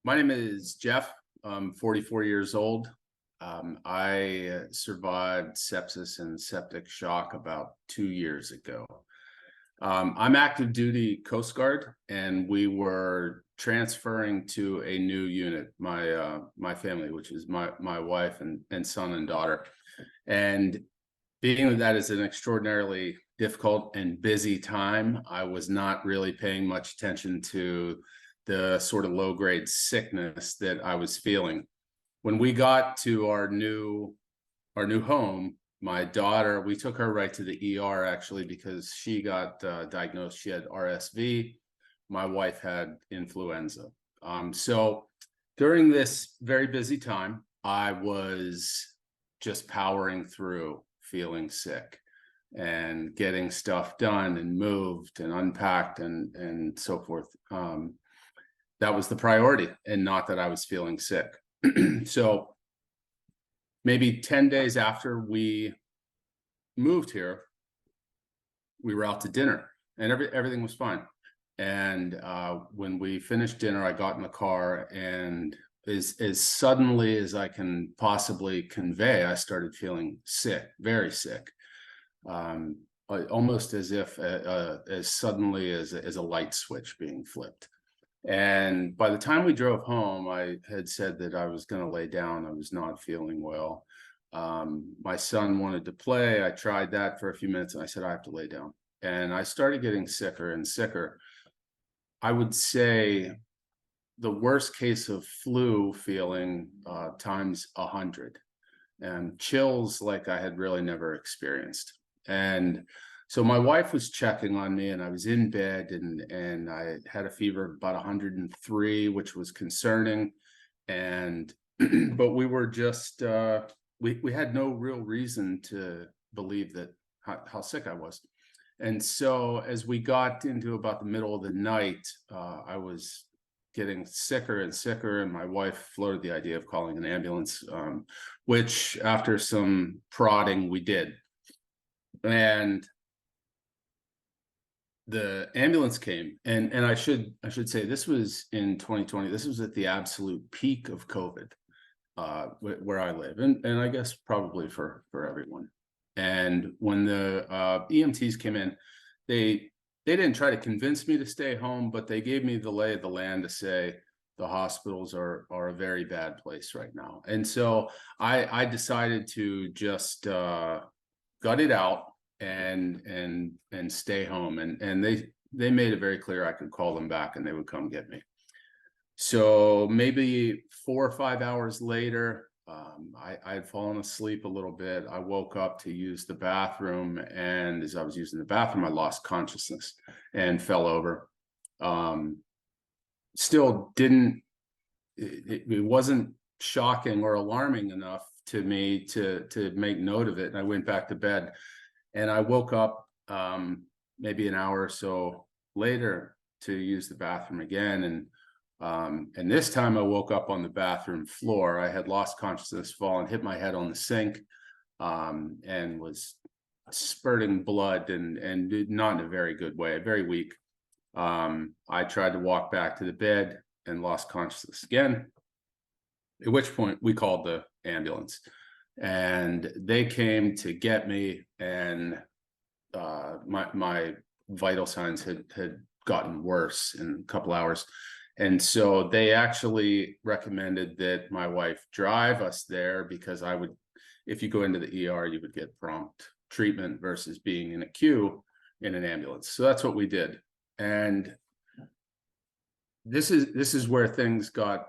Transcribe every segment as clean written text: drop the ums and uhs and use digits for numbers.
My name is Jeff. I'm 44 years old. I survived sepsis and septic shock about 2 years ago. I'm active duty Coast Guard, and we were transferring to a new unit, my family, which is my wife and son and daughter. And being that is an extraordinarily difficult and busy time, I was not really paying much attention to the sort of low-grade sickness that I was feeling. When we got to our new home, my daughter, we took her right to the ER actually because she got diagnosed. She had RSV. My wife had influenza. So during this very busy time, I was just powering through, feeling sick and getting stuff done and moved and unpacked and so forth. That was the priority, and not that I was feeling sick. So maybe 10 days after we moved here, we were out to dinner and everything was fine. And when we finished dinner, I got in the car, and as suddenly as I can possibly convey, I started feeling sick, very sick. Almost as if as suddenly as a light switch being flipped. And by the time we drove home, I had said that I was going to lay down. I was not feeling well. My son wanted to play. I tried that for a few minutes, and I said, I have to lay down. And I started getting sicker and sicker. I would say the worst case of flu feeling times 100, and chills like I had really never experienced. And so my wife was checking on me, and I was in bed, and I had a fever of about 103, which was concerning. And but we were just we had no real reason to believe that how sick I was. And so as we got into about the middle of the night, I was getting sicker and sicker, and my wife floated the idea of calling an ambulance, which after some prodding we did. And the ambulance came, and I should say this was in 2020. This was at the absolute peak of COVID, where I live, and I guess probably for everyone. And when the EMTs came in, they didn't try to convince me to stay home, but they gave me the lay of the land to say the hospitals are a very bad place right now. And so I decided to just gut it out and stay home. And they made it very clear I could call them back and they would come get me. So maybe 4 or 5 hours later, I had fallen asleep a little bit. I woke up to use the bathroom, and as I was using the bathroom, I lost consciousness and fell over. Still didn't, it wasn't shocking or alarming enough to me to make note of it. And I went back to bed, and I woke up maybe an hour or so later to use the bathroom again. And this time I woke up on the bathroom floor. I had lost consciousness, fallen, hit my head on the sink, and was spurting blood and not in a very good way, very weak. I tried to walk back to the bed and lost consciousness again, at which point we called the ambulance, and they came to get me, and my vital signs had gotten worse in a couple hours. And so they actually recommended that my wife drive us there, because if you go into the ER, you would get prompt treatment versus being in a queue in an ambulance. So that's what we did. And this is where things got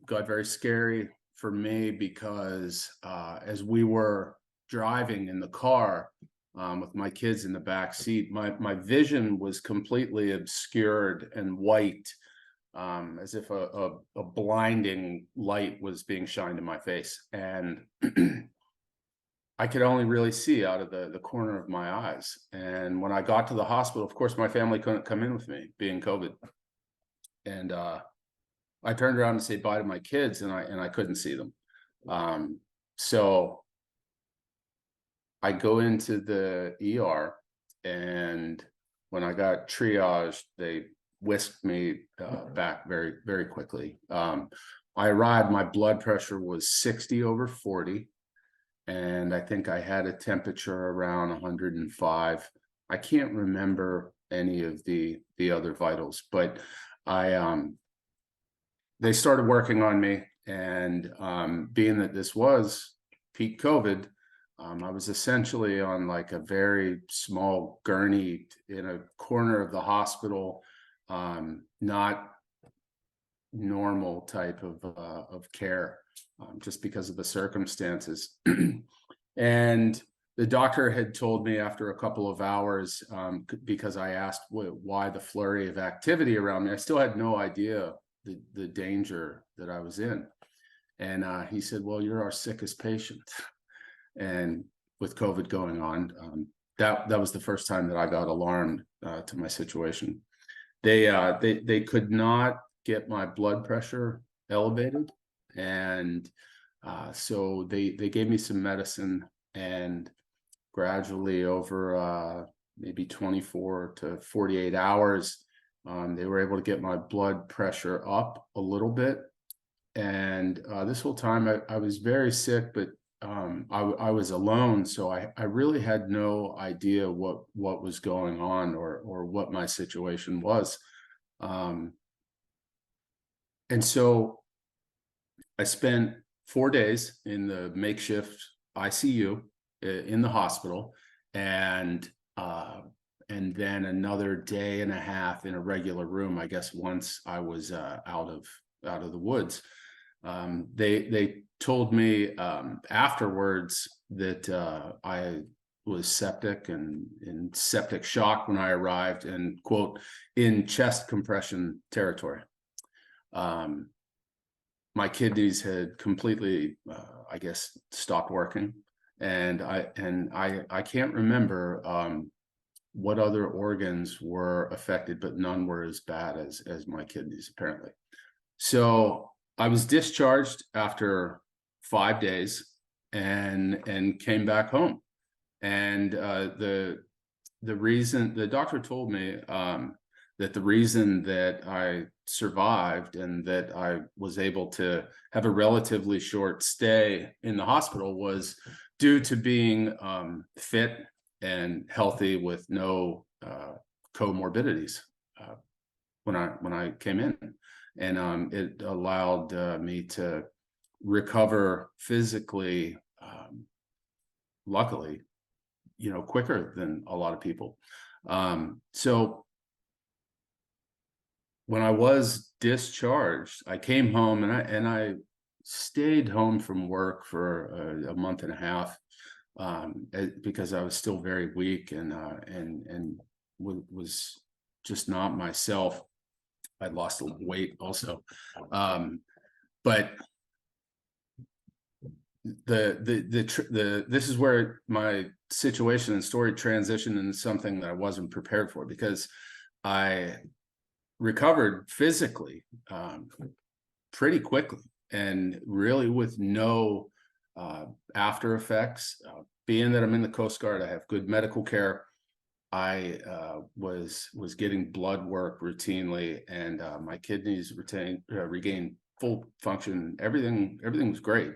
very scary for me, because as we were driving in the car with my kids in the back seat, my vision was completely obscured and white, as if a blinding light was being shined in my face. And I could only really see out of the corner of my eyes. And when I got to the hospital, of course, my family couldn't come in with me, being COVID. And I turned around to say bye to my kids, and I couldn't see them. So I go into the ER, and when I got triaged, they whisked me back very, very quickly. I arrived, my blood pressure was 60/40, and I think I had a temperature around 105. I can't remember any of the other vitals, but they started working on me, and being that this was peak COVID, I was essentially on like a very small gurney in a corner of the hospital, not normal type of care, just because of the circumstances. And the doctor had told me after a couple of hours, because I asked why the flurry of activity around me, I still had no idea the danger that I was in. And he said, well, you're our sickest patient. And with COVID going on, that was the first time that I got alarmed to my situation. They could not get my blood pressure elevated, and so they gave me some medicine, and gradually over maybe 24 to 48 hours, they were able to get my blood pressure up a little bit. And this whole time I was very sick, but I was alone, so I really had no idea what was going on or what my situation was. And so I spent 4 days in the makeshift ICU in the hospital, and then another day and a half in a regular room, I guess, once I was out of the woods. They told me afterwards that I was septic and in septic shock when I arrived, and quote, in chest compression territory. My kidneys had completely, I guess, stopped working, and I can't remember what other organs were affected, but none were as bad as my kidneys, apparently. So I was discharged after 5 days and came back home. And the reason, the doctor told me that the reason that I survived and that I was able to have a relatively short stay in the hospital was due to being fit and healthy with no comorbidities when I came in. And it allowed me to recover physically, luckily, quicker than a lot of people. So when I was discharged, I came home, and I stayed home from work for a month and a half, because I was still very weak and was just not myself. I'd lost a little weight also, but this is where my situation and story transitioned into something that I wasn't prepared for, because I recovered physically pretty quickly, and really with no after effects. Being that I'm in the Coast Guard, I have good medical care. I was getting blood work routinely, and my kidneys regained full function. Everything was great,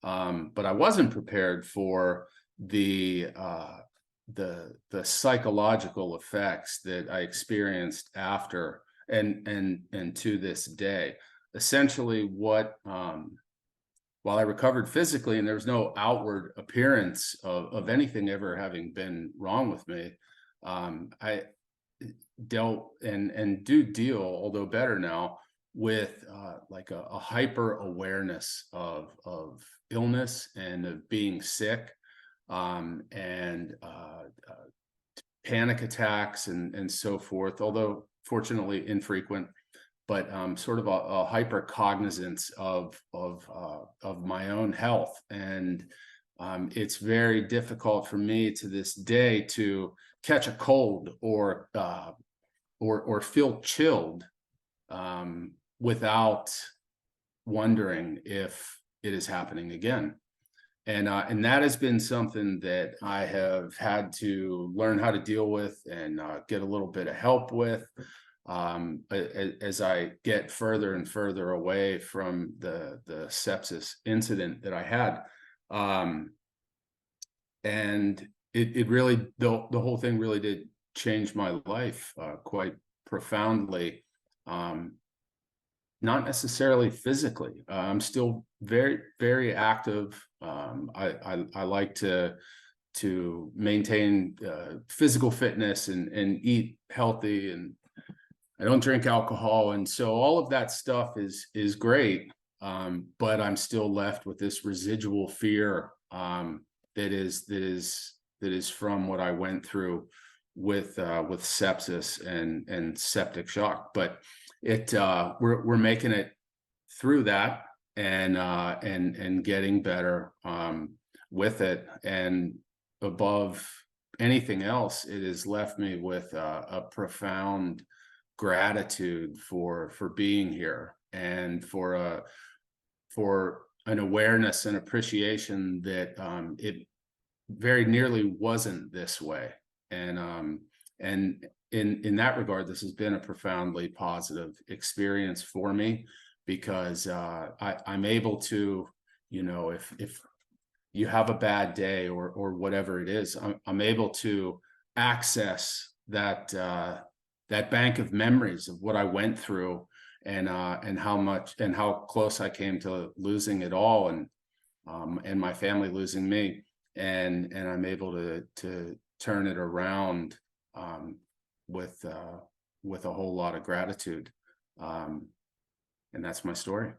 but I wasn't prepared for the psychological effects that I experienced after and to this day. Essentially, while I recovered physically and there was no outward appearance of anything ever having been wrong with me, I dealt and do deal, although better now, with like a hyper awareness of illness and of being sick, and panic attacks and so forth, although fortunately infrequent, but sort of a hyper cognizance of my own health. And it's very difficult for me to this day to catch a cold or feel chilled without wondering if it is happening again. And that has been something that I have had to learn how to deal with and get a little bit of help with. as I get further and further away from the sepsis incident that I had. And it really, the whole thing really did change my life quite profoundly. Not necessarily physically. I'm still very, very active. I like to maintain physical fitness and eat healthy, and I don't drink alcohol, and so all of that stuff is great. But I'm still left with this residual fear that is from what I went through with sepsis and septic shock. But we're making it through that, and getting better with it. And above anything else, it has left me with a profound gratitude for being here, and for an awareness and appreciation that it very nearly wasn't this way. And in that regard, this has been a profoundly positive experience for me, because I'm able to, if you have a bad day or whatever it is, I'm able to access that bank of memories of what I went through, and how close I came to losing it all, and my family losing me, and I'm able to turn it around with a whole lot of gratitude, and that's my story.